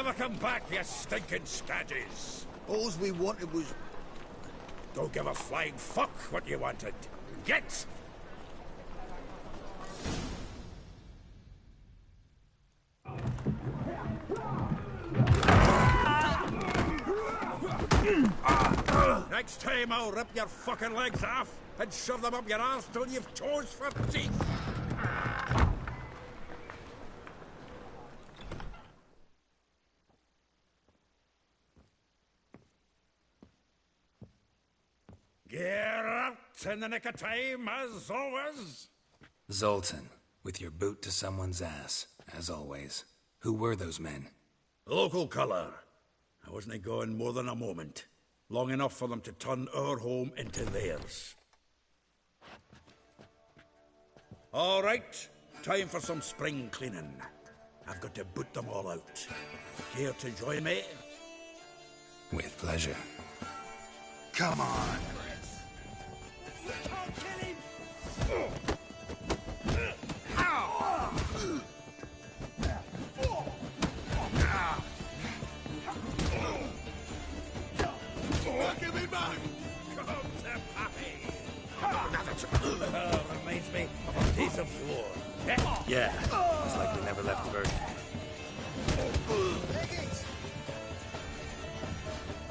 never come back, you stinking scadges. All we wanted was... Don't give a flying fuck what you wanted. Get! Next time I'll rip your fucking legs off and shove them up your arse till you've toes for teeth. Get out in the nick of time, as always. Zoltan, with your boot to someone's ass, as always. Who were those men? Local colour. I wasn't gone more than a moment. Long enough for them to turn our home into theirs. All right, time for some spring cleaning. I've got to boot them all out. Care to join me? With pleasure. Come on. Can't kill him! Give me back! Come to Pappy! Reminds me of a piece of floor. Yeah, it's like we never left the Virgin.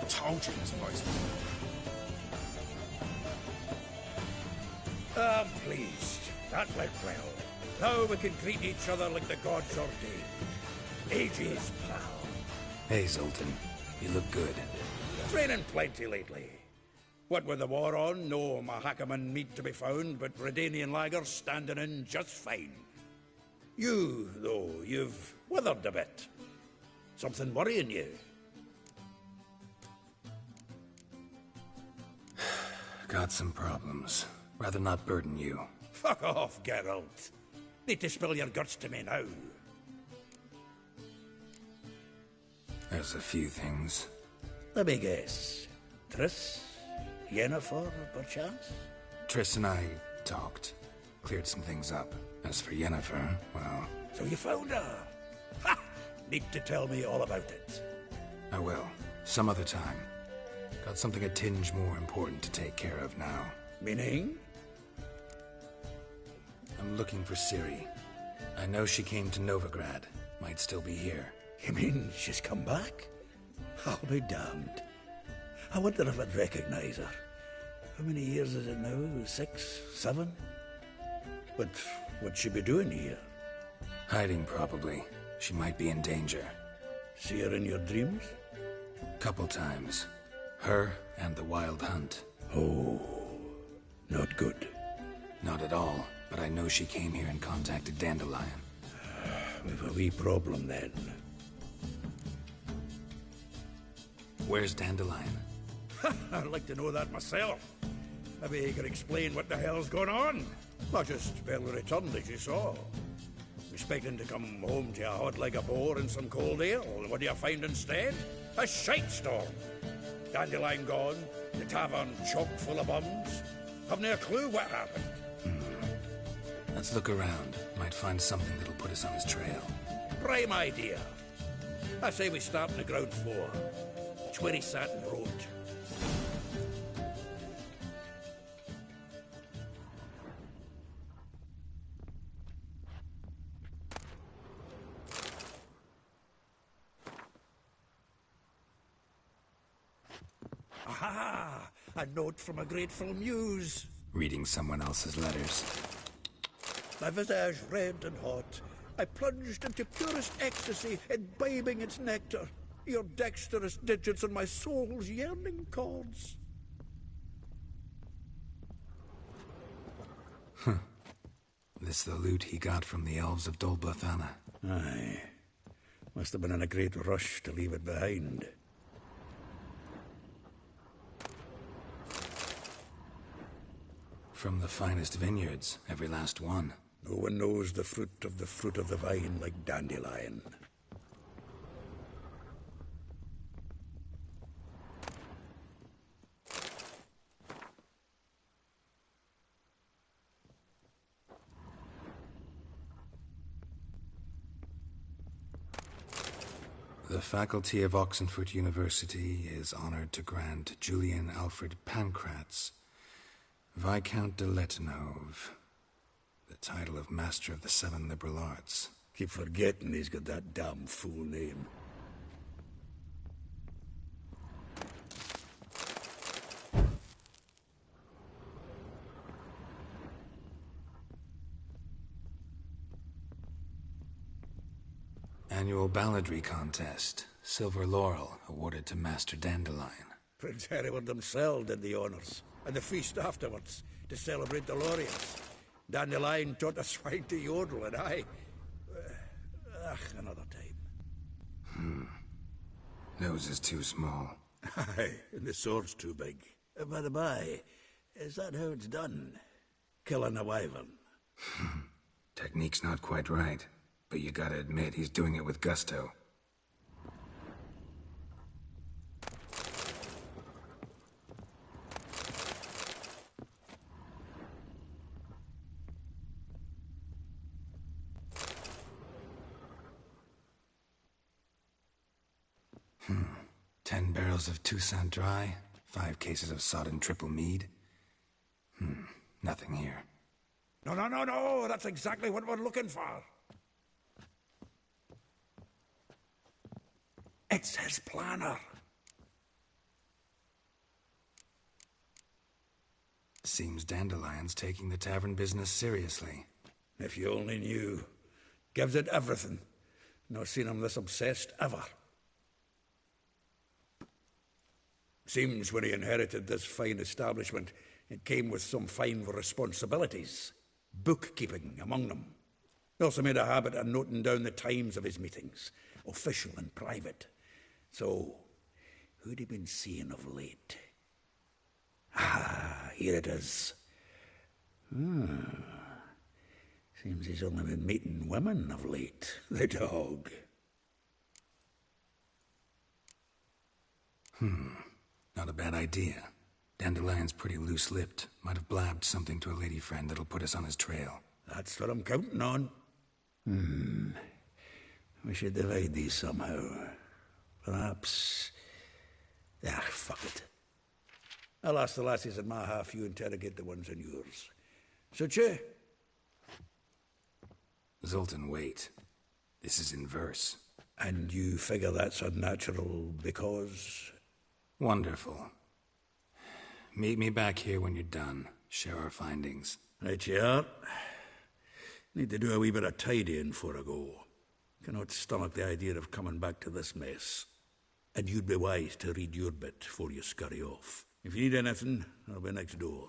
Told you this place. I'm pleased. That went well. Now we can greet each other like the gods ordained. Ages, pal. Hey, Zoltan. You look good. Training plenty lately. What with the war on, no Mahakaman meat to be found, but Redanian lagers standing in just fine. You, though, you've withered a bit. Something worrying you? Got some problems. Rather not burden you. Fuck off, Geralt. Need to spill your guts to me now. There's a few things. Let me guess. Triss? Yennefer, perchance? Triss and I talked. Cleared some things up. As for Yennefer, well... So you found her? Ha! Need to tell me all about it. I will. Some other time. Got something a tinge more important to take care of now. Meaning? I'm looking for Ciri. I know she came to Novigrad. Might still be here. You mean she's come back? I'll be damned. I wonder if I'd recognize her. How many years is it now? 6? 7? But what'd she be doing here? Hiding, probably. She might be in danger. See her in your dreams? Couple times. Her and the Wild Hunt. Oh, not good. Not at all, but I know she came here and contacted Dandelion. We've a wee problem then. Where's Dandelion? I'd like to know that myself. Maybe he could explain what the hell's going on. Not just barely returned, as you saw. Expecting to come home to a hot like a boar and some cold ale. What do you find instead? A shite storm. Dandelion gone, the tavern chock full of bums. Haven't a clue what happened. Let's look around. Might find something that'll put us on his trail. Prime idea. I say we start on the ground floor. It's where he sat and wrote. Aha! A note from a grateful muse. Reading someone else's letters. My visage red and hot, I plunged into purest ecstasy, imbibing its nectar. Your dexterous digits on my soul's yearning chords. This the loot he got from the elves of Dol Blathanna. Aye. Must have been in a great rush to leave it behind. From the finest vineyards, every last one. No one knows the fruit of the vine like Dandelion. The faculty of Oxenford University is honored to grant Julian Alfred Pancratz, Viscount de Letonov, the title of Master of the Seven Liberal Arts. Keep forgetting he's got that damn full name. Annual balladry contest. Silver Laurel awarded to Master Dandelion. Prince Hereward himself did the honors, and the feast afterwards, to celebrate the laureates. Dandelion taught the swine to yodel, and I... another time. Nose is too small. Aye, and the sword's too big. By the by, is that how it's done? Killing a wyvern? Technique's not quite right, but you gotta admit he's doing it with gusto. Hmm. 10 barrels of Toussaint Dry, 5 cases of sodden triple mead. Nothing here. No, that's exactly what we're looking for. It's his planner. Seems Dandelion's taking the tavern business seriously. If you only knew. Gives it everything. Not seen him this obsessed ever. Seems when he inherited this fine establishment, it came with some fine responsibilities. Bookkeeping among them. He also made a habit of noting down the times of his meetings, official and private. So, who'd he been seeing of late? Ah, here it is. Seems he's only been meeting women of late, the dog. Not a bad idea. Dandelion's pretty loose-lipped. Might have blabbed something to a lady friend that'll put us on his trail. That's what I'm counting on. We should divide these somehow. Perhaps... fuck it. I'll ask the lassies in my half, you interrogate the ones in yours. Suit you? Zoltan, wait. This is in verse. And you figure that's unnatural because... Wonderful. Meet me back here when you're done. Share our findings. Right you are. Need to do a wee bit of tidying before I go. Cannot stomach the idea of coming back to this mess. And you'd be wise to read your bit before you scurry off. If you need anything, I'll be next door.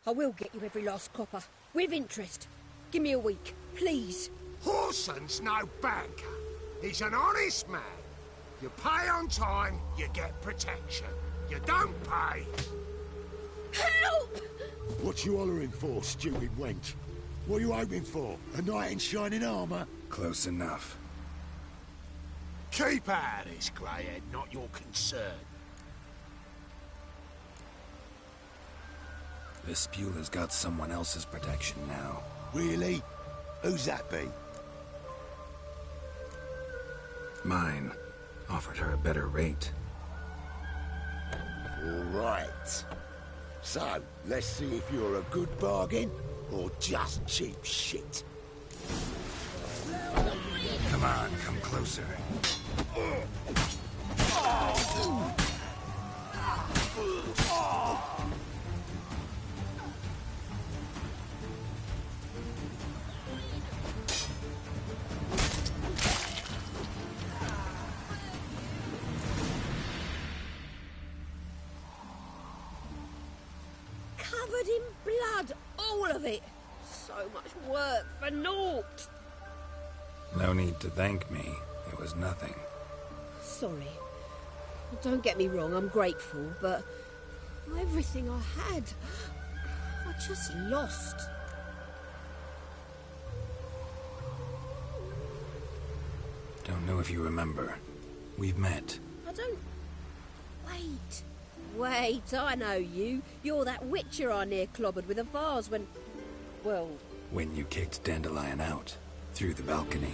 I will get you every last copper. With interest. Give me a week, please. Horson's no banker. He's an honest man. You pay on time, you get protection. You don't pay. Help! What you hollering for, stupid wench? What are you hoping for? A knight in shining armour? Close enough. Keep out of this, greyhead, not your concern. Vespula's got someone else's protection now. Really? Who's that be? Mine. Offered her a better rate. All right. So, let's see if you're a good bargain or just cheap shit. Come on, come closer. Covered in blood, all of it. So much work for naught. No need to thank me. It was nothing. Sorry. Don't get me wrong, I'm grateful, but everything I had, I just lost. Don't know if you remember. We've met. I don't... Wait, I know you. You're that witcher I near clobbered with a vase when... Well... When you kicked Dandelion out. Through the balcony.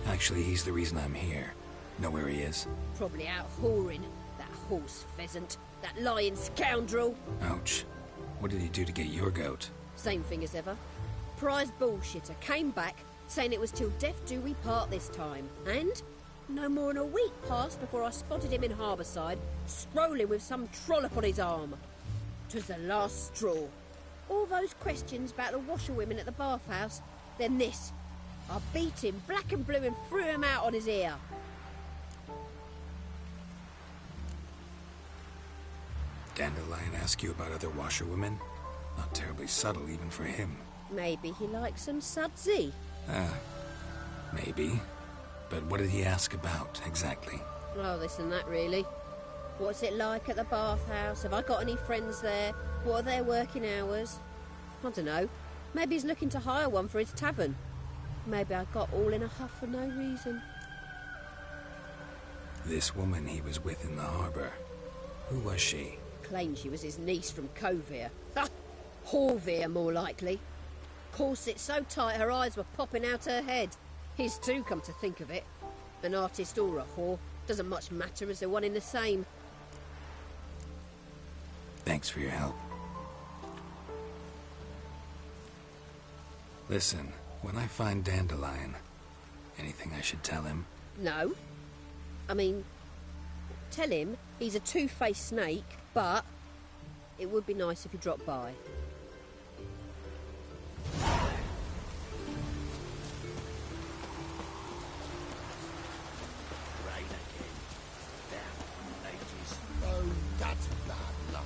Actually, he's the reason I'm here. Know where he is? Probably out whoring. That horse pheasant. That lying scoundrel. Ouch. What did he do to get your goat? Same thing as ever. Prize bullshitter came back, saying it was till death do we part this time. And no more than a week passed before I spotted him in Harbourside, strolling with some trollop on his arm. 'Twas the last straw. All those questions about the washerwomen at the bathhouse, then this. I beat him black and blue and threw him out on his ear. Dandelion ask you about other washerwomen? Not terribly subtle even for him. Maybe he likes some sudsy. Maybe. But what did he ask about, exactly? Oh, this and that, really. What's it like at the bathhouse? Have I got any friends there? What are their working hours? I don't know. Maybe he's looking to hire one for his tavern. Maybe I got all in a huff for no reason. This woman he was with in the harbour. Who was she? Claimed she was his niece from Kovir. Ha! Horvir, more likely. Corset so tight her eyes were popping out her head. His too, come to think of it. An artist or a whore. Doesn't much matter as they're one in the same. Thanks for your help. Listen, when I find Dandelion, anything I should tell him? No. I mean, tell him he's a two-faced snake, but it would be nice if he dropped by. Rain again. Down ages. Oh, that's bad luck.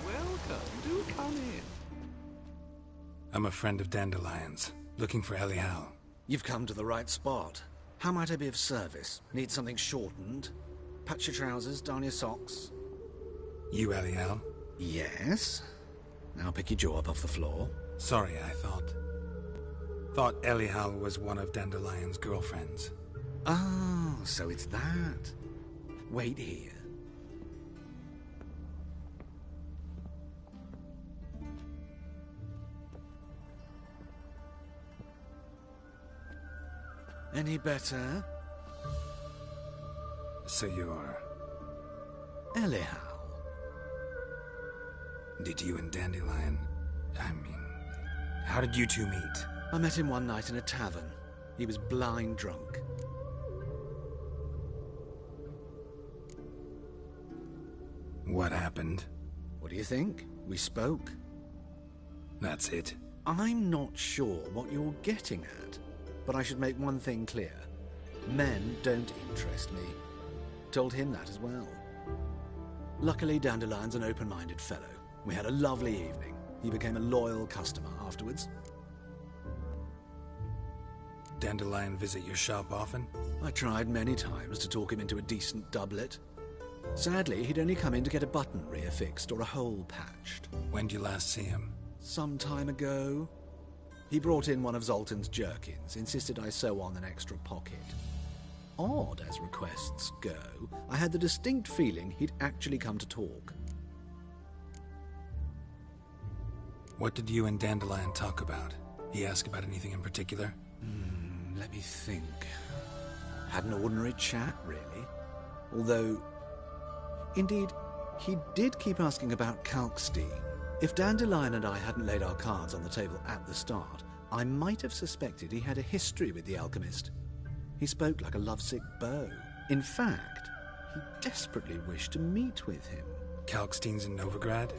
Welcome. Do come in. I'm a friend of Dandelion's, looking for Elial. You've come to the right spot. How might I be of service? Need something shortened? Patch your trousers, darn your socks. You Elial? Yes. Now pick your jaw up off the floor. Sorry, I thought Elial was one of Dandelion's girlfriends. Ah, so it's that. Wait here. Any better? So you're... Elial. Did you and Dandelion... how did you two meet? I met him one night in a tavern. He was blind drunk. What happened? What do you think? We spoke. That's it. I'm not sure what you're getting at. but I should make one thing clear. Men don't interest me. Told him that as well. Luckily, Dandelion's an open-minded fellow. We had a lovely evening. He became a loyal customer afterwards. Dandelion visit your shop often? I tried many times to talk him into a decent doublet. Sadly, he'd only come in to get a button reaffixed or a hole patched. When did you last see him? Some time ago. He brought in one of Zoltan's jerkins, insisted I sew on an extra pocket. Odd as requests go, I had the distinct feeling he'd actually come to talk. What did you and Dandelion talk about? He asked about anything in particular? Let me think. Had an ordinary chat, really. Although, indeed, he did keep asking about Kalkstein. If Dandelion and I hadn't laid our cards on the table at the start, I might have suspected he had a history with the alchemist. He spoke like a lovesick beau. In fact, he desperately wished to meet with him. Kalkstein's in Novigrad?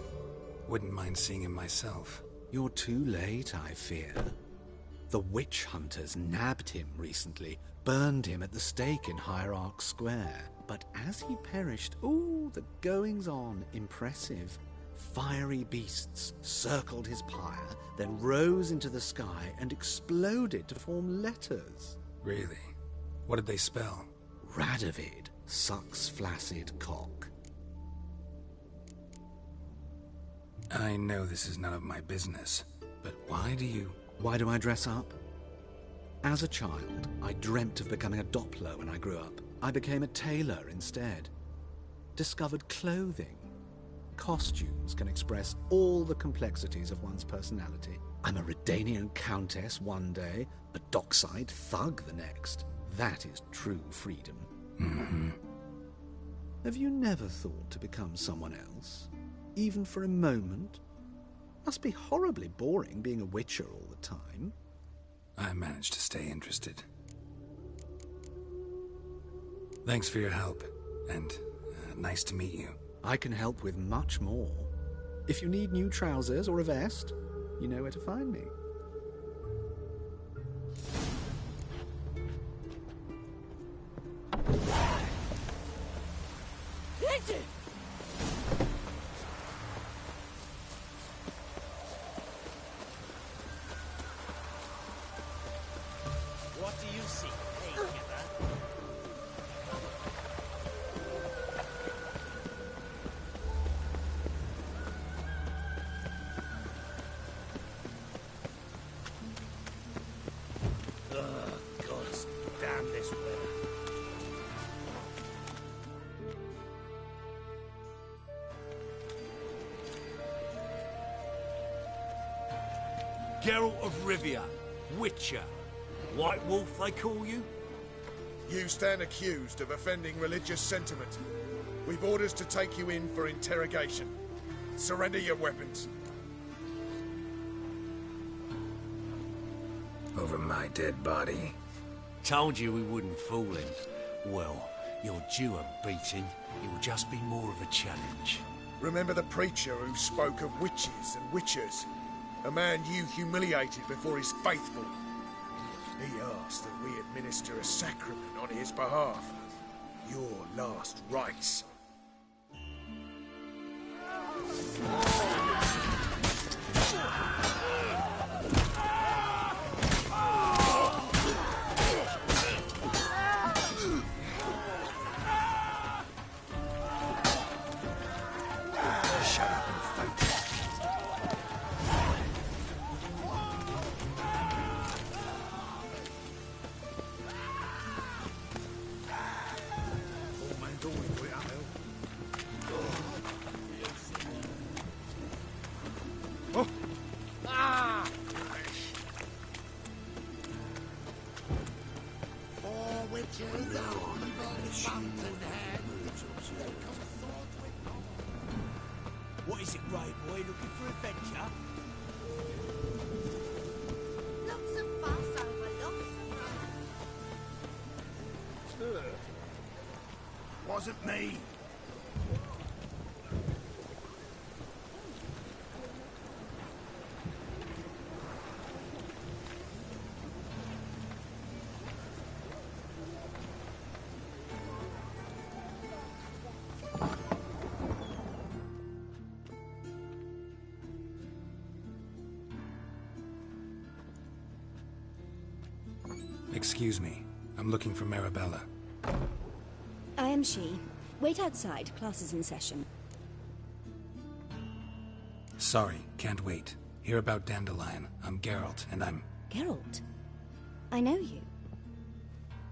Wouldn't mind seeing him myself. You're too late, I fear. The witch hunters nabbed him recently, burned him at the stake in Hierarch Square. But as he perished, the goings-on, impressive. Fiery beasts circled his pyre, then rose into the sky and exploded to form letters. Really? What did they spell? Radovid sucks flaccid cock. I know this is none of my business, but why do I dress up? As a child, I dreamt of becoming a Doppler when I grew up. I became a tailor instead. Discovered clothing. Costumes can express all the complexities of one's personality. I'm a Redanian countess one day, a dockside thug the next. That is true freedom. Mm-hmm. Have you never thought to become someone else? Even for a moment? Must be horribly boring being a witcher all the time. I managed to stay interested. Thanks for your help, and nice to meet you. I can help with much more. If you need new trousers or a vest, you know where to find me. What do you see, gatekeeper? God damn this weather. Geralt of Rivia, Witcher. White Wolf, they call you? You stand accused of offending religious sentiment. We've orders to take you in for interrogation. Surrender your weapons. Over my dead body. Told you we wouldn't fool him. Well, you're due a beating. It will just be more of a challenge. Remember the preacher who spoke of witches and witchers? A man you humiliated before his faithful. He asked that we administer a sacrament on his behalf. Your last rites. Shut up and fight. What is it, Grey Boy? Looking for adventure? Lots of fuss over lots. Wasn't me. Excuse me. I'm looking for Marabella. I am she. Wait outside. Class is in session. Sorry, can't wait. Hear about Dandelion. I'm Geralt, and I'm... Geralt? I know you.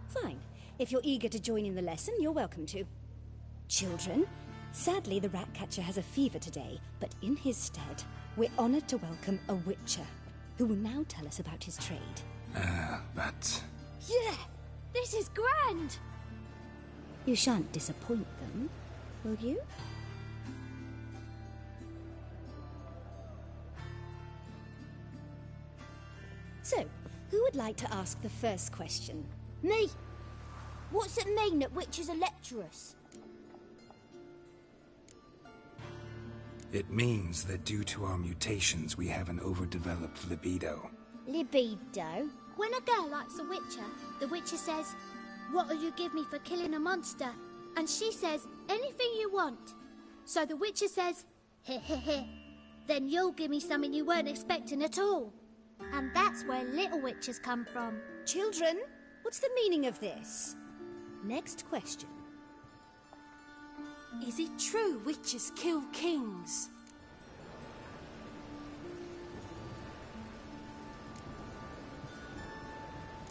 Fine. If you're eager to join in the lesson, you're welcome to. Children, sadly the Ratcatcher has a fever today, but in his stead, we're honored to welcome a Witcher, who will now tell us about his trade. But... Yeah! This is grand! You shan't disappoint them, will you? So, who would like to ask the first question? Me! What's it mean that witches are lecturers? it means that due to our mutations, we have an overdeveloped libido. Libido? When a girl likes a witcher, the witcher says, "What'll you give me for killing a monster?" And she says, "Anything you want." So the witcher says, "Heh heh heh. Then you'll give me something you weren't expecting at all." And that's where little witches come from. Children, what's the meaning of this? Next question. Is it true witches kill kings?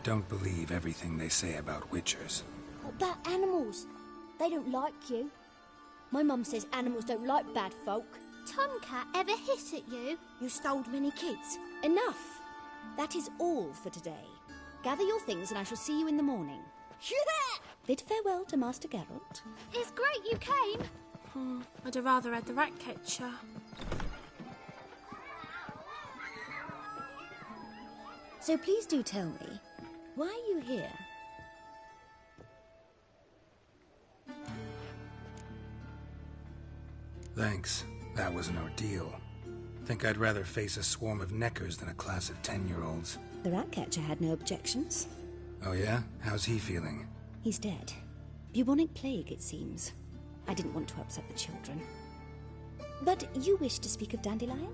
Don't believe everything they say about witchers. What about animals? They don't like you. My mum says animals don't like bad folk. Tomcat ever hiss at you? You stole many kids. Enough. That is all for today. Gather your things and I shall see you in the morning. Yeah! Bid farewell to Master Geralt. It's great you came. I'd have rather had the Ratcatcher. So please do tell me, why are you here? Thanks. That was an ordeal. Think I'd rather face a swarm of neckers than a class of 10-year-olds. The Ratcatcher had no objections. Oh yeah? How's he feeling? He's dead. Bubonic plague, it seems. I didn't want to upset the children. But you wish to speak of Dandelion?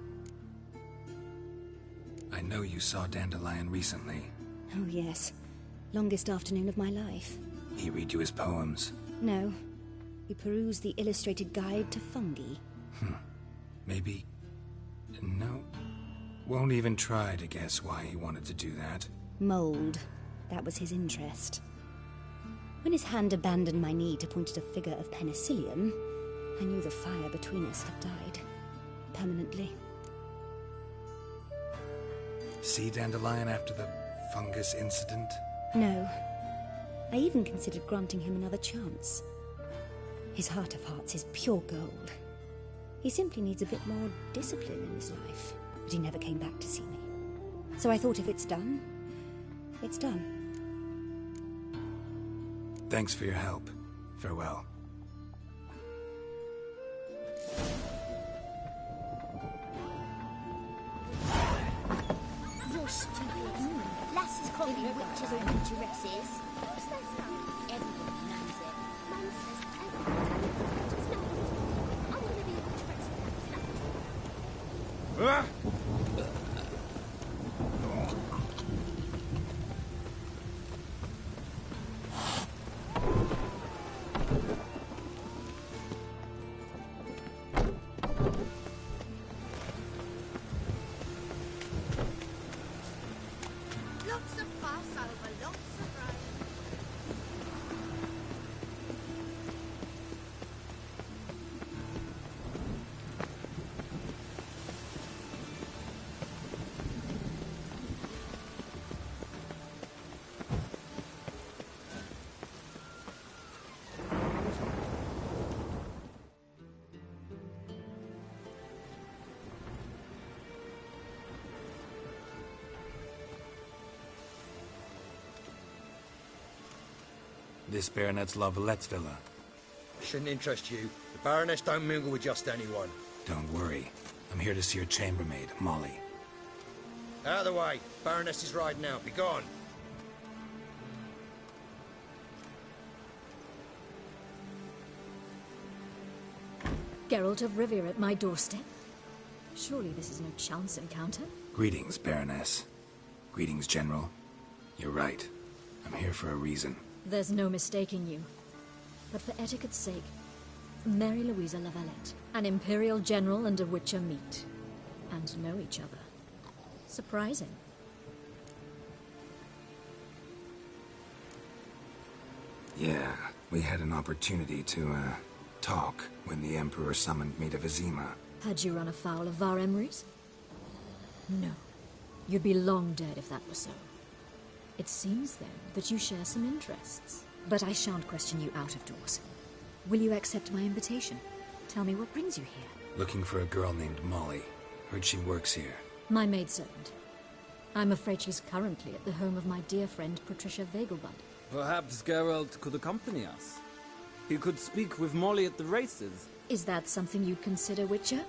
I know you saw Dandelion recently. Oh yes. Longest afternoon of my life. He read you his poems? No. We perused the illustrated guide to fungi. Maybe... No. Won't even try to guess why he wanted to do that. Mold. That was his interest. When his hand abandoned my knee to point at a figure of penicillium, I knew the fire between us had died. Permanently. See Dandelion after the fungus incident? No. I even considered granting him another chance. His heart of hearts is pure gold. He simply needs a bit more discipline in his life. But he never came back to see me. So I thought if it's done, it's done. Thanks for your help. Farewell. You're stupid. Lasses can't be witches or witcheresses. Everyone knows it. Mum says everyone knows witches. No, I want to be a witcheress. Lots of fuss over lots of rain. This baronet's La Vallette's villa. Shouldn't interest you. The Baroness don't mingle with just anyone. Don't worry. I'm here to see your chambermaid, Molly. Out of the way. Baroness is riding out. Be gone. Geralt of Rivia at my doorstep? Surely this is no chance encounter? Greetings, Baroness. Greetings, General. You're right. I'm here for a reason. There's no mistaking you. But for etiquette's sake, Mary Louisa Lavalette, an Imperial General and a Witcher meet. And know each other. Surprising. Yeah, we had an opportunity to, talk when the Emperor summoned me to Vizima. Had you run afoul of Var Emrys? No. You'd be long dead if that were so. It seems, then, that you share some interests. But I shan't question you out of doors. Will you accept my invitation? Tell me what brings you here. Looking for a girl named Molly. Heard she works here. My maidservant. I'm afraid she's currently at the home of my dear friend Patricia Vegelbud. Perhaps Geralt could accompany us. He could speak with Molly at the races. Is that something you'd consider, Witcher?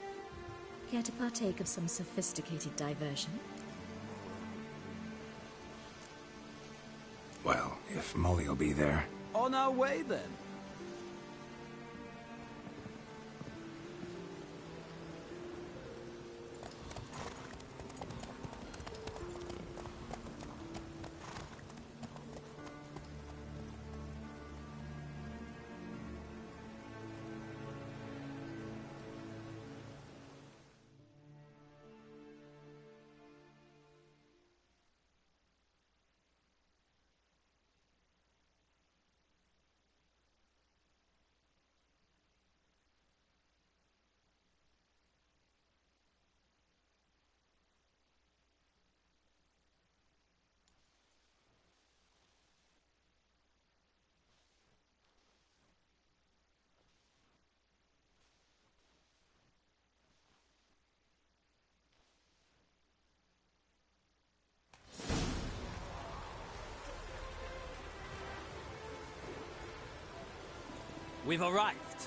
Care to partake of some sophisticated diversion? Well, if Molly'll be there. On our way, then. We've arrived.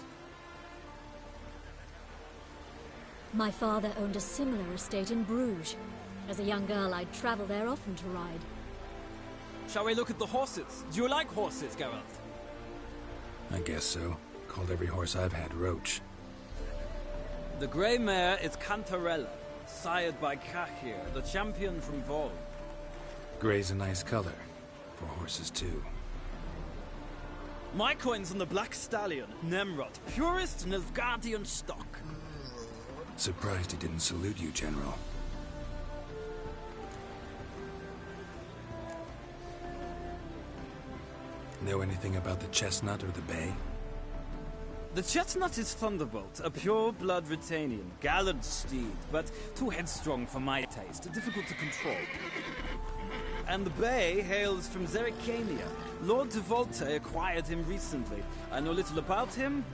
My father owned a similar estate in Bruges. As a young girl, I'd travel there often to ride. Shall we look at the horses? Do you like horses, Geralt? I guess so. Called every horse I've had Roach. The grey mare is Cantarella, sired by Cahir, the champion from Vol. Grey's a nice color. For horses, too. My coin's on the Black Stallion, Nemrod, purest Nilfgaardian stock. Surprised he didn't salute you, General. Know anything about the Chestnut or the Bay? The Chestnut is Thunderbolt, a pure-blood Britannian, gallant steed, but too headstrong for my taste, difficult to control. And the Bay hails from Zerrikania. Lord de Volte acquired him recently. I know little about him,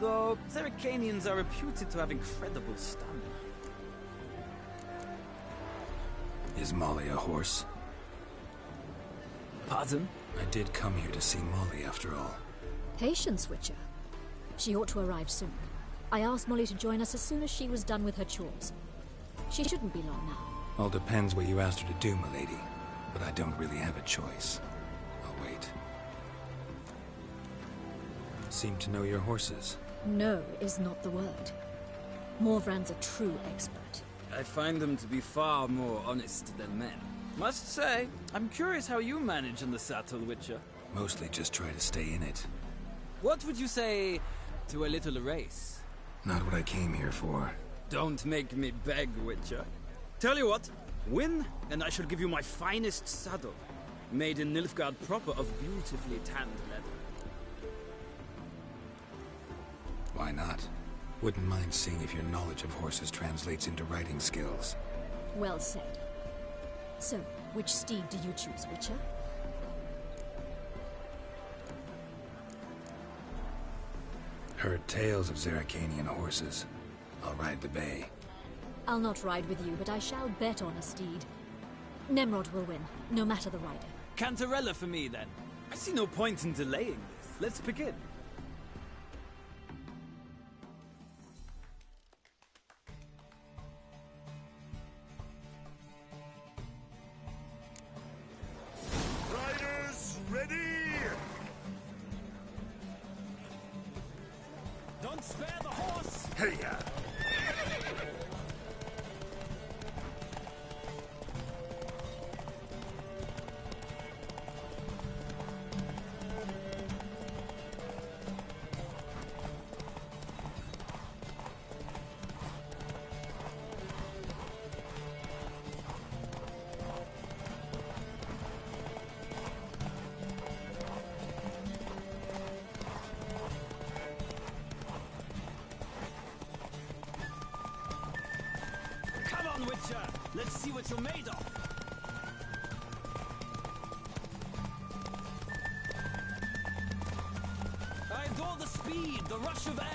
though Zerrikanians are reputed to have incredible stamina. Is Molly a horse? Pardon? I did come here to see Molly, after all. Patience, Witcher. She ought to arrive soon. I asked Molly to join us as soon as she was done with her chores. She shouldn't be long now. All depends what you asked her to do, milady. But I don't really have a choice. I'll wait. Seem to know your horses. No is not the word. Morvran's a true expert. I find them to be far more honest than men. Must say, I'm curious how you manage in the saddle, Witcher. Mostly just try to stay in it. What would you say to a little race? Not what I came here for. Don't make me beg, Witcher. Tell you what, win, and I shall give you my finest saddle. Made in Nilfgaard proper of beautifully tanned leather. Why not? Wouldn't mind seeing if your knowledge of horses translates into riding skills. Well said. So, which steed do you choose, Witcher? Heard tales of Zerrikanian horses. I'll ride the Bay. I'll not ride with you, but I shall bet on a steed. Nemrod will win, no matter the rider. Cantarella for me, then. I see no point in delaying this. Let's begin. Riders, ready! Don't spare the horse! Hey-ya! Witcher! Let's see what you're made of! I adore the speed, the rush of air!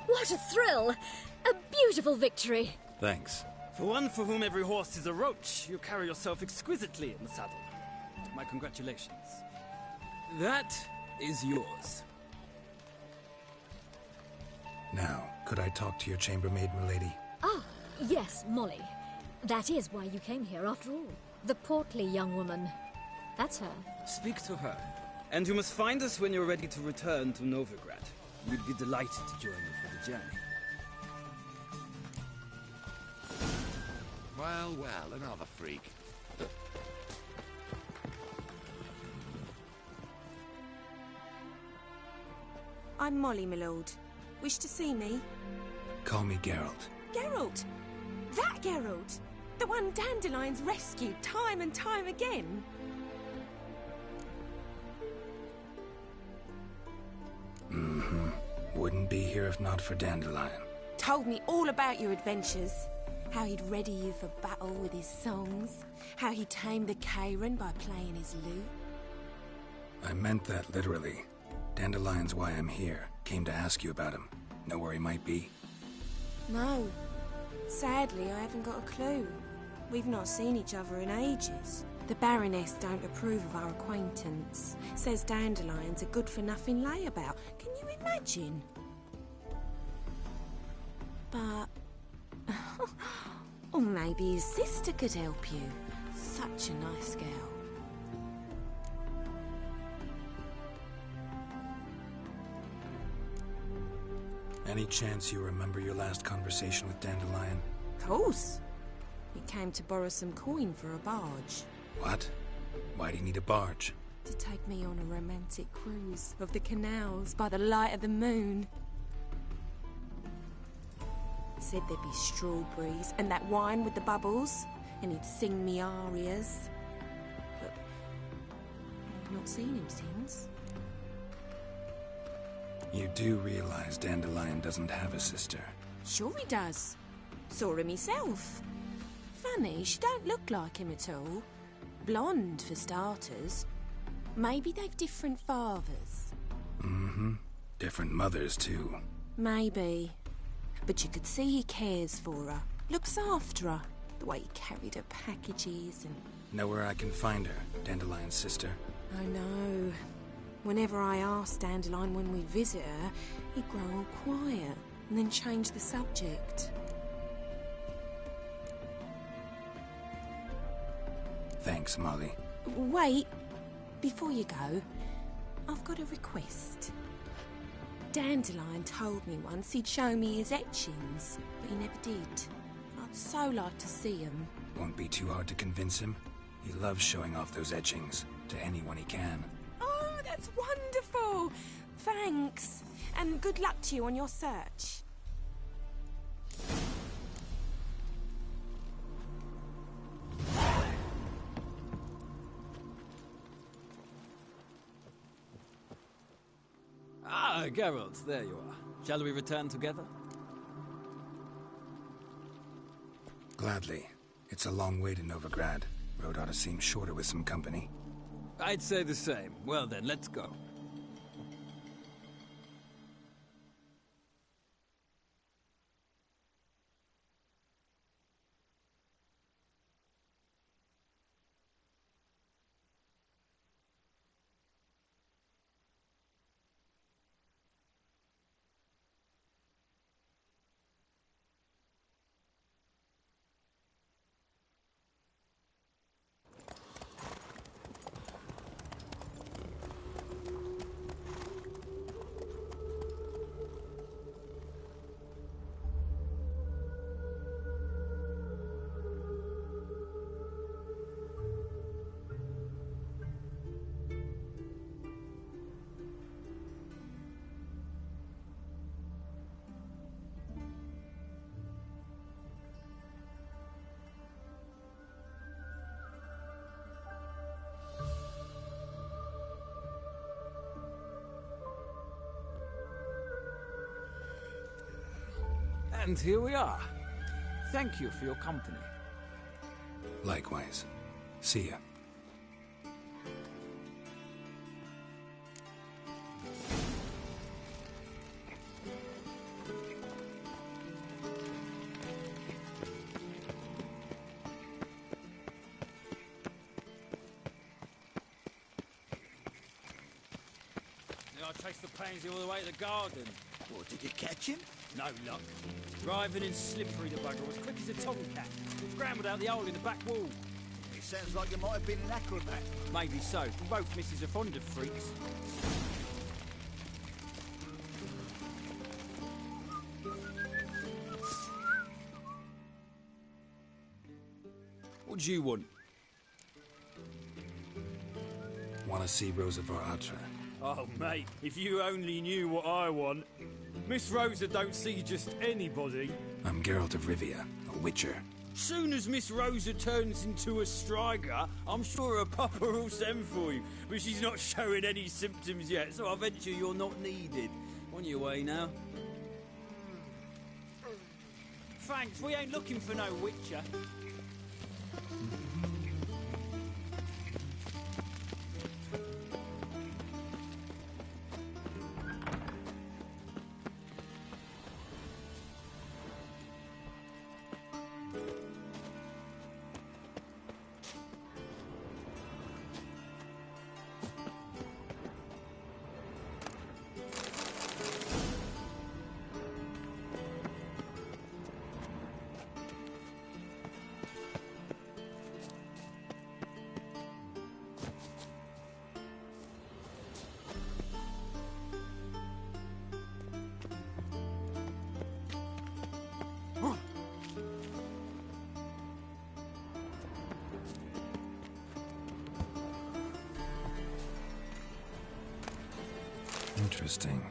What a thrill! A beautiful victory! Thanks. For one for whom every horse is a roach, you carry yourself exquisitely in the saddle. My congratulations. That is yours. Now, could I talk to your chambermaid, milady? Ah, yes, Molly. That is why you came here after all. The portly young woman. That's her. Speak to her. And you must find us when you're ready to return to Novigrad. We'd be delighted to join you for the journey. Well, well, another freak. I'm Molly, my lord. Wish to see me? Call me Geralt. Geralt! That Geralt! The one Dandelion's rescued time and time again! Mm-hmm. Wouldn't be here if not for Dandelion. Told me all about your adventures. How he'd ready you for battle with his songs. How he tamed the Kayran by playing his lute. I meant that literally. Dandelion's why I'm here. Came to ask you about him. Know where he might be? No. Sadly, I haven't got a clue. We've not seen each other in ages. The Baroness don't approve of our acquaintance. Says Dandelion's a good-for-nothing layabout. Can you imagine? But... or maybe his sister could help you. Such a nice girl. Any chance you remember your last conversation with Dandelion? Of course. He came to borrow some coin for a barge. What? Why do you need a barge? To take me on a romantic cruise of the canals by the light of the moon. Said there'd be strawberries and that wine with the bubbles, and he'd sing me arias. But I've not seen him since. You do realize Dandelion doesn't have a sister? Sure he does. Saw him himself. Funny, she don't look like him at all. Blonde, for starters. Maybe they've different fathers. Mm-hmm. Different mothers, too. Maybe. But you could see he cares for her. Looks after her. The way he carried her packages and... Know where I can find her, Dandelion's sister? I know. Whenever I asked Dandelion when we'd visit her, he'd grow all quiet and then change the subject. Thanks, Molly. Wait. Before you go, I've got a request. Dandelion told me once he'd show me his etchings, but he never did. I'd so like to see them. Won't be too hard to convince him. He loves showing off those etchings to anyone he can. Oh, that's wonderful! Thanks. And good luck to you on your search. Ah, Geralt, there you are. Shall we return together? Gladly. It's a long way to Novigrad. Road ought to seem shorter with some company. I'd say the same. Well then, let's go. And here we are. Thank you for your company. Likewise. See ya. I traced the pansy all the way to the garden. What, did you catch him? No luck. Writhing and slippery, the bugger was quick as a tomcat. Scrambled out the hole in the back wall. It sounds like you might have been an acrobat. Maybe so. Both misses are fond of freaks. What do you want? Want to see Rosa var Atra? Oh, mate, if you only knew what I want. Miss Rosa don't see just anybody. I'm Geralt of Rivia, a witcher. Soon as Miss Rosa turns into a striker, I'm sure her papa will send for you. But she's not showing any symptoms yet, so I venture you're not needed. On your way now. Thanks, we ain't looking for no witcher. Interesting.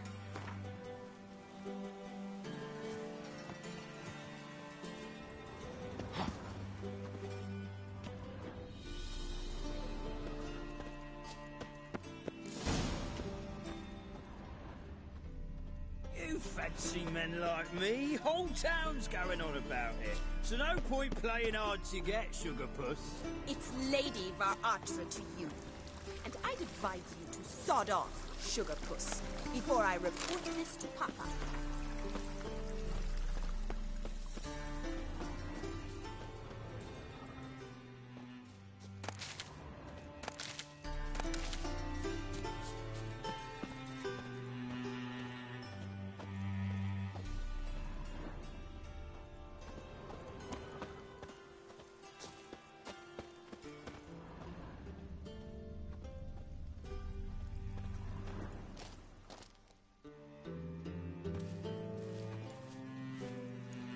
You fancy men like me? Whole town's going on about it. So no point playing hard to get, Sugar Puss. It's Lady var Atra to you. And I'd advise you to sod off, Sugar Puss, before I report this to Papa.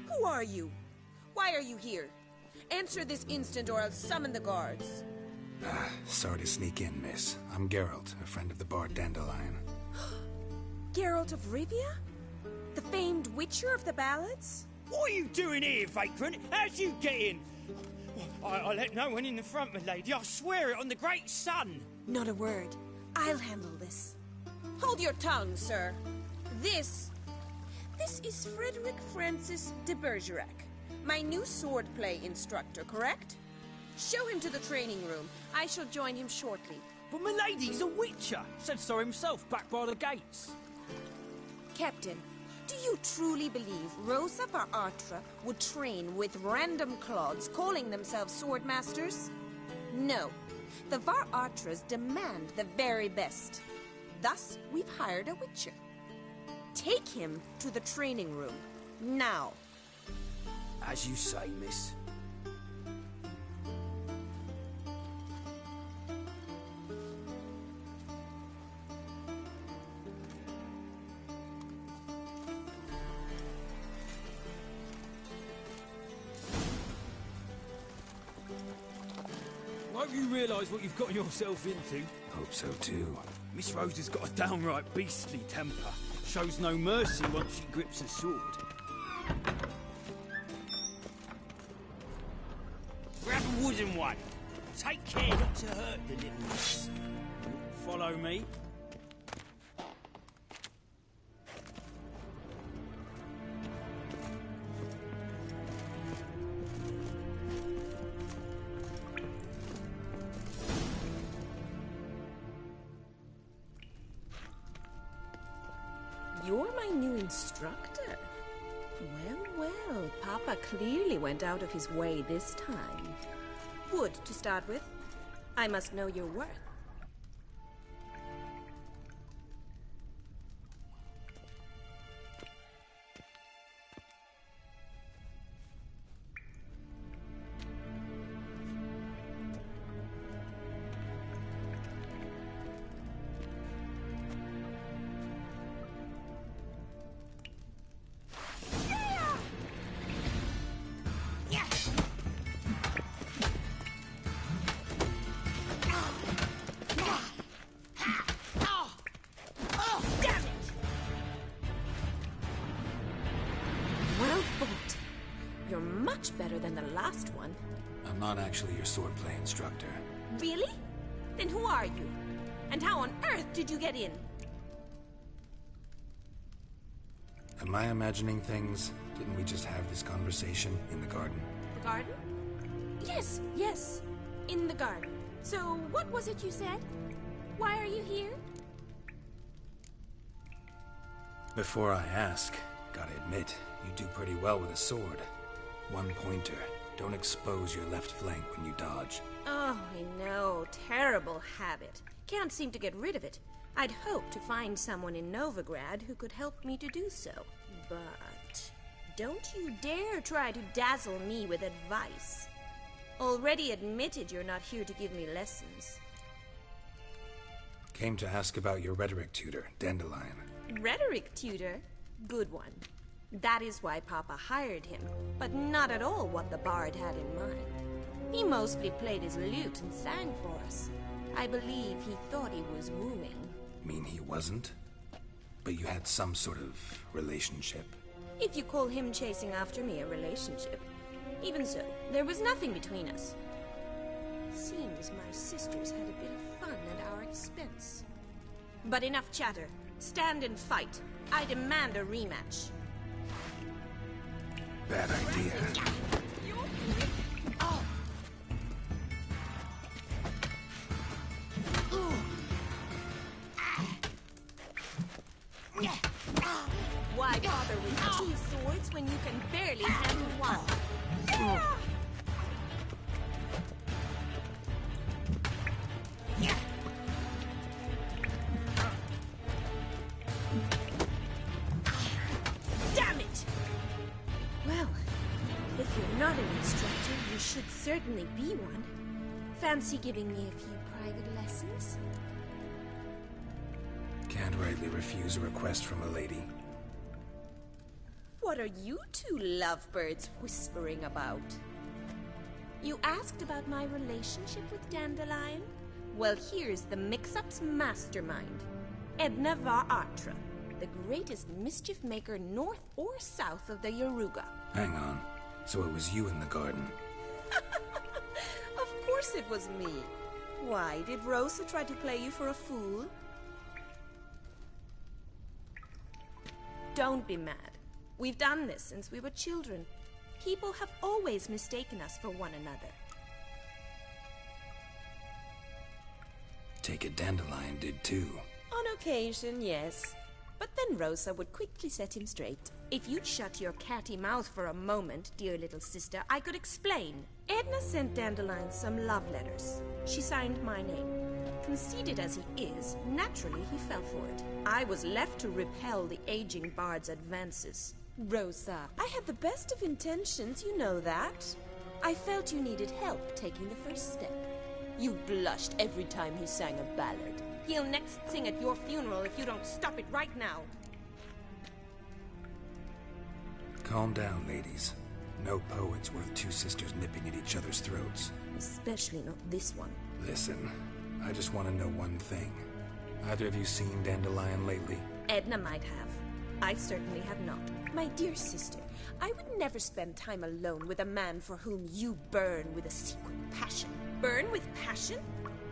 Who are you? Why are you here? Answer this instant or I'll summon the guards. Sorry to sneak in, miss. I'm Geralt, a friend of the bard Dandelion. Geralt of Rivia? The famed witcher of the ballads? What are you doing here, vagrant? How'd you get in? I let no one in the front, my lady. I swear it on the great sun. Not a word. I'll handle this. Hold your tongue, sir. This is Frederick Francis de Bergerac, my new swordplay instructor, correct? Show him to the training room. I shall join him shortly. But my lady's a witcher. Said so himself back by the gates. Captain, do you truly believe Rosa var Atra would train with random clods calling themselves swordmasters? No. The var Atras demand the very best. Thus, we've hired a witcher. Take him to the training room. Now. As you say, miss. Won't you realise what you've got yourself into? Hope so, too. Miss Rosa's got a downright beastly temper. Shows no mercy once she grips a sword. Grab a wooden one. Take care not to hurt the little miss. Follow me. you're my new instructor. Well, Papa clearly went out of his way this time. Wood, to start with. I must know your worth. Better than the last one. I'm not actually your swordplay instructor. Really? Then who are you? And how on earth did you get in? Am I imagining things? Didn't we just have this conversation in the garden? The garden? Yes. In the garden. So, what was it you said? Why are you here? Before I ask, gotta admit, you do pretty well with a sword. One pointer. Don't expose your left flank when you dodge. Oh, I know. Terrible habit. Can't seem to get rid of it. I'd hoped to find someone in Novigrad who could help me to do so. But don't you dare try to dazzle me with advice. Already admitted you're not here to give me lessons. Came to ask about your rhetoric tutor, Dandelion. Rhetoric tutor? Good one. That is why Papa hired him, but not at all what the bard had in mind. He mostly played his lute and sang for us. I believe he thought he was wooing. Mean he wasn't? But you had some sort of relationship? If you call him chasing after me a relationship. Even so, there was nothing between us. Seems my sisters had a bit of fun at our expense. But enough chatter. Stand and fight. I demand a rematch. Bad idea. Why bother with 2 swords when you can barely handle one? Damn it! Well, if you're not an instructor, you should certainly be one. Fancy giving me a few private lessons? Can't rightly refuse a request from a lady. What are you two lovebirds whispering about? You asked about my relationship with Dandelion? Well, here's the mix-up's mastermind. Edna var Atra, the greatest mischief maker north or south of the Yaruga. Hang on. So it was you in the garden? Of course it was me. Why, did Rosa try to play you for a fool? Don't be mad. We've done this since we were children. People have always mistaken us for one another. Take it Dandelion did too. On occasion, yes. But then Rosa would quickly set him straight. If you'd shut your catty mouth for a moment, dear little sister, I could explain. Edna sent Dandelion some love letters. She signed my name. Conceited as he is, naturally he fell for it. I was left to repel the aging bard's advances. Rosa, I had the best of intentions, you know that. I felt you needed help taking the first step. You blushed every time he sang a ballad. He'll next sing at your funeral if you don't stop it right now. Calm down, ladies. No poet's worth 2 sisters nipping at each other's throats. Especially not this one. Listen, I just want to know one thing. Either of you seen Dandelion lately? Edna might have. I certainly have not. My dear sister, I would never spend time alone with a man for whom you burn with a secret passion. Burn with passion?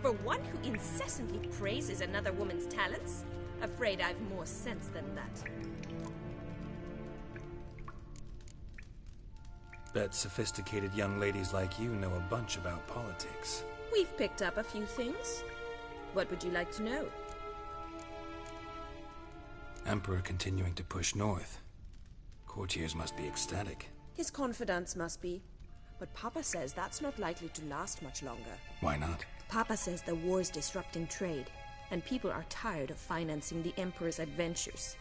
For one who incessantly praises another woman's talents? Afraid I've more sense than that. Bet sophisticated young ladies like you know a bunch about politics. We've picked up a few things. What would you like to know? Emperor continuing to push north. Courtiers must be ecstatic. His confidants must be. But Papa says that's not likely to last much longer. Why not? Papa says the war's disrupting trade, and people are tired of financing the Emperor's adventures.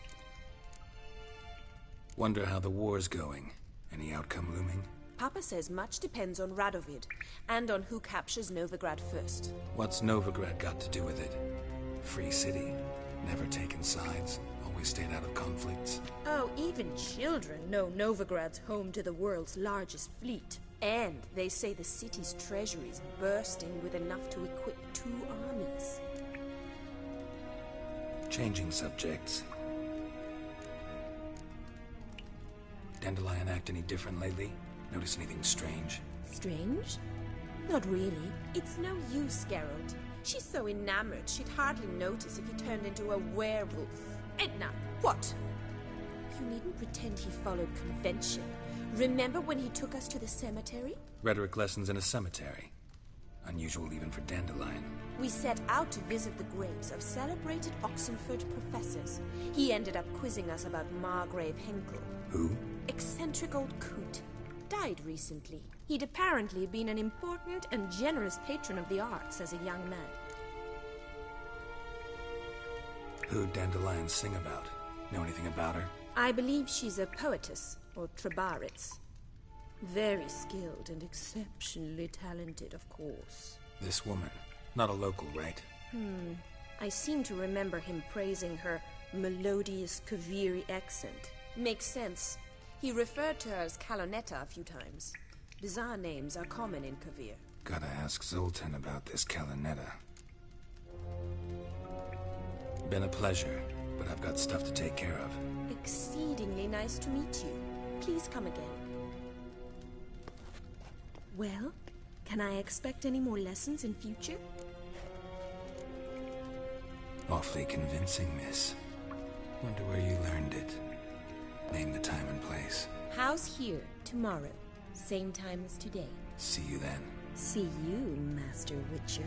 Wonder how the war's going. Any outcome looming? Papa says much depends on Radovid, and on who captures Novigrad first. What's Novigrad got to do with it? Free city. Never taken sides. Always stayed out of conflicts. Oh, even children know Novigrad's home to the world's largest fleet. And they say the city's treasury's bursting with enough to equip 2 armies. Changing subjects. Dandelion act any different lately? Notice anything strange? Strange? Not really. It's no use, Geralt. She's so enamored she'd hardly notice if he turned into a werewolf. Edna, what? You needn't pretend he followed convention. Remember when he took us to the cemetery? Rhetoric lessons in a cemetery. Unusual even for Dandelion. We set out to visit the graves of celebrated Oxenford professors. He ended up quizzing us about Margrave Henkel. Who? Eccentric old coot. Died recently. He'd apparently been an important and generous patron of the arts as a young man. Who'd Dandelion sing about? Know anything about her? I believe she's a poetess, or Trebaritz. Very skilled and exceptionally talented, of course. This woman. Not a local, right? I seem to remember him praising her melodious Kaviri accent. Makes sense. He referred to her as Calonetta a few times. Bizarre names are common in Kavir. Gotta ask Zoltan about this Calonetta. Been a pleasure, but I've got stuff to take care of. Exceedingly nice to meet you. Please come again. Well, can I expect any more lessons in future? Awfully convincing, miss. Wonder where you learned it. Name the time and place. House here, tomorrow. Same time as today. See you then. See you, Master Witcher.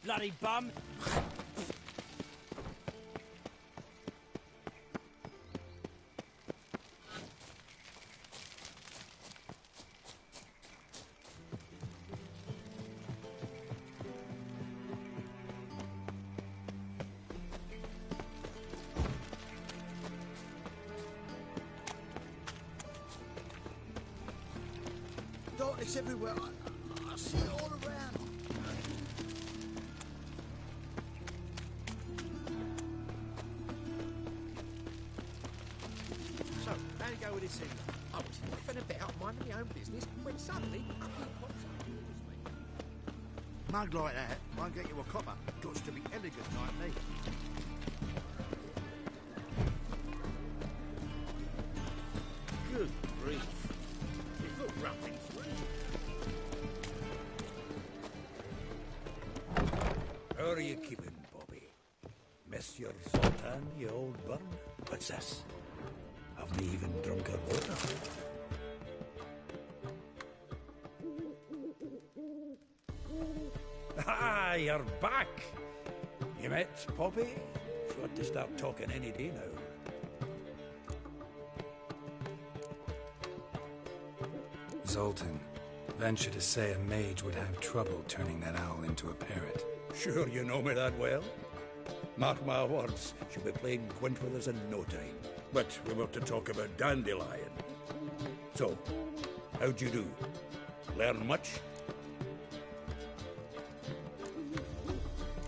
Bloody bum! Darkness everywhere. I see it all around. So, how you go with this thing? I was nothing about minding my own business when suddenly he pops up towards me. Mug like that won't get you a copper. Got to be elegant like me. Good grief. It's all rough and How are you keeping, Bobby? Monsieur Zoltan, you old burn? What's this? Haven't even drunk her water. Ah, you're back! You met Poppy? She ought to start talking any day now. Zoltan, venture to say a mage would have trouble turning that owl into a parrot. Sure you know me that well? Mark my words, she'll be playing quint with us in no time. But we were to talk about Dandelion. So, how'd you do? Learn much?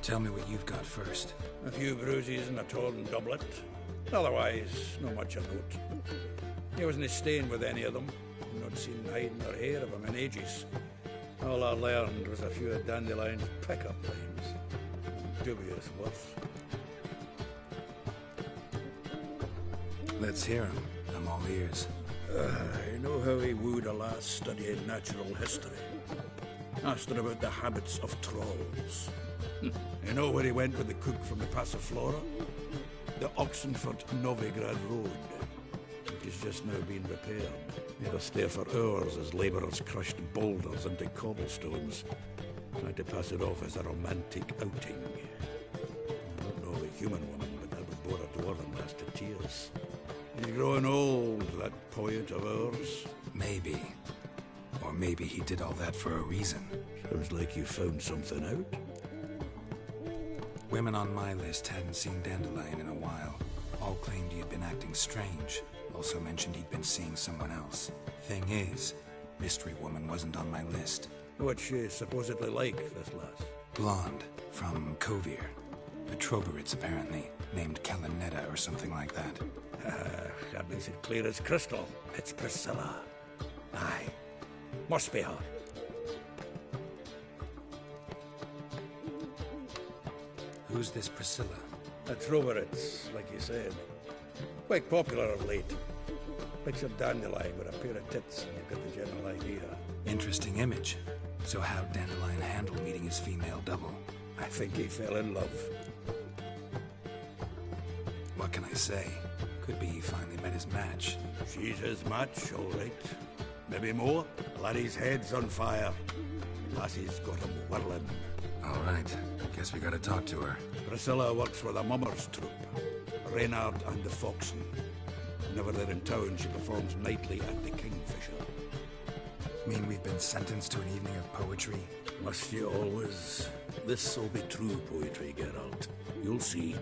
Tell me what you've got first. A few bruises and a torn doublet. Otherwise, not much of note. He wasn't staying with any of them. Not seen hide nor hair of him in ages. All I learned was a few of Dandelion's pick-up lines. Dubious worth. Let's hear him. I'm all ears. I know how he wooed a lass studying natural history. Asked her about the habits of trolls. You know where he went with the cook from the Passiflora? The Oxenfurt-Novigrad Road, which is just now being repaired. He had to stay for hours as labourers crushed boulders into cobblestones, trying to pass it off as a romantic outing. I don't know of a human woman, but that would bore a dwarven lass to tears. He's growing old, that poet of ours. Maybe. Or maybe he did all that for a reason. Sounds like you found something out. Women on my list hadn't seen Dandelion in a while. All claimed he had been acting strange. Also mentioned he'd been seeing someone else. Thing is, Mystery Woman wasn't on my list. What's she supposedly like, this lass? Blonde, from Kovir. A Troberitz, apparently, named Kalanetta or something like that. That makes it clear as crystal. It's Priscilla. Aye. Must be her. Who's this Priscilla? A Troberitz, like you said. Quite popular of late. Picture Dandelion with a pair of tits and you've got the general idea. Interesting image. So how'd Dandelion handle meeting his female double? I think he fell in love. What can I say? Could be he finally met his match. She's his match, all right. Maybe more. Laddie's head's on fire. Lassie's got him whirling. All right. Guess we gotta talk to her. Priscilla works for the Mummers troupe. Reynard and the Foxen. Whenever they're in town, she performs nightly at the Kingfisher. Mean we've been sentenced to an evening of poetry? Must you always? This'll be true poetry, Geralt. You'll see.